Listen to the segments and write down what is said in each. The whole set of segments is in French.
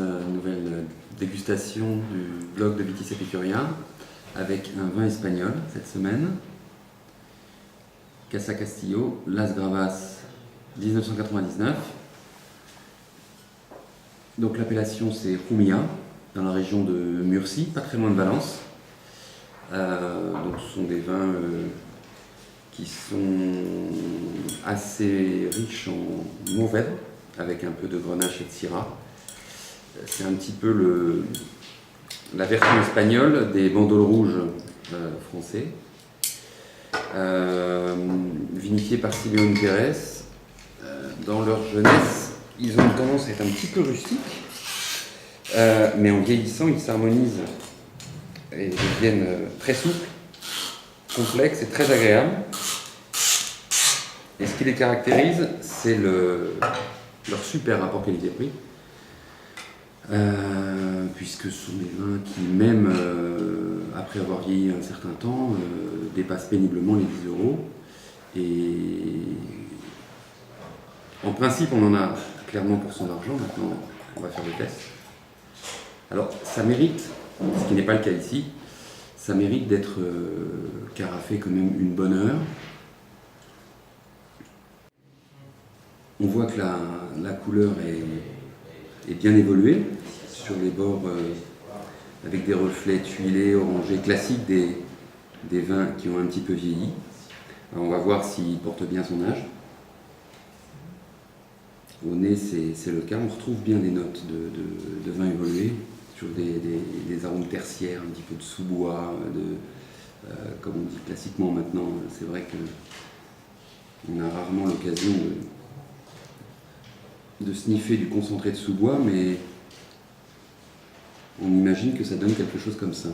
nouvelle dégustation du blog de Vitis Epicuria avec un vin espagnol cette semaine. Casa Castillo, Las Gravas 1999. Donc l'appellation c'est Jumilla, dans la région de Murcie, pas très loin de Valence. Donc ce sont des vins qui sont assez riches en Mourvèdre, avec un peu de Grenache et de Syrah. C'est un petit peu la version espagnole des bandoles rouges français. Vinifiés par Simeone Pérez. Dans leur jeunesse, ils ont une tendance à être un petit peu rustiques, mais en vieillissant, ils s'harmonisent et deviennent très souples, complexes et très agréables. Et ce qui les caractérise, c'est leur super rapport qualité-prix, puisque ce sont des vins qui, même après avoir vieilli un certain temps, dépassent péniblement les 10 €. Et en principe, on en a clairement pour son argent. Maintenant, on va faire le test. Alors, ça mérite, ce qui n'est pas le cas ici, ça mérite d'être carafé quand même une bonne heure. On voit que la couleur est bien évoluée sur les bords avec des reflets tuilés, orangés, classiques des vins qui ont un petit peu vieilli. Alors on va voir s'il porte bien son âge. Au nez, c'est le cas. On retrouve bien des notes de vin évolué sur des arômes tertiaires, un petit peu de sous-bois, comme on dit classiquement maintenant. C'est vrai qu'on a rarement l'occasion de sniffer du concentré de sous-bois, mais on imagine que ça donne quelque chose comme ça.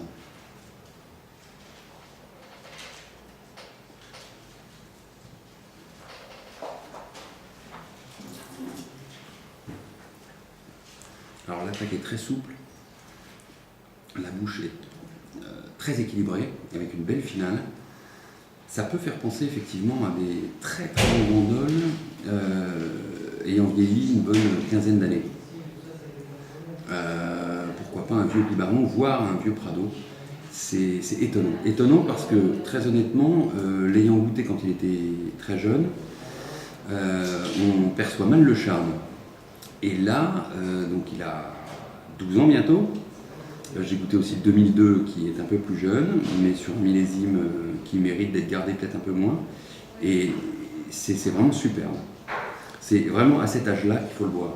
Alors l'attaque est très souple, la bouche est très équilibrée, avec une belle finale. Ça peut faire penser effectivement à des très très longues bandoles ayant vieilli une bonne quinzaine d'années. Pourquoi pas un vieux Pibaron, voire un vieux Prado. C'est étonnant. Étonnant parce que, très honnêtement, l'ayant goûté quand il était très jeune, on perçoit mal le charme. Et là, donc il a 12 ans bientôt. J'ai goûté aussi le 2002 qui est un peu plus jeune, mais sur un millésime qui mérite d'être gardé peut-être un peu moins. Et c'est vraiment superbe. C'est vraiment à cet âge-là qu'il faut le boire.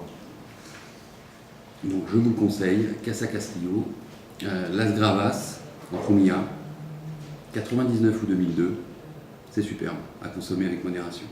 Donc je vous le conseille, Casa Castillo, Las Gravas, en Jumilla, 99 ou 2002. C'est superbe, à consommer avec modération.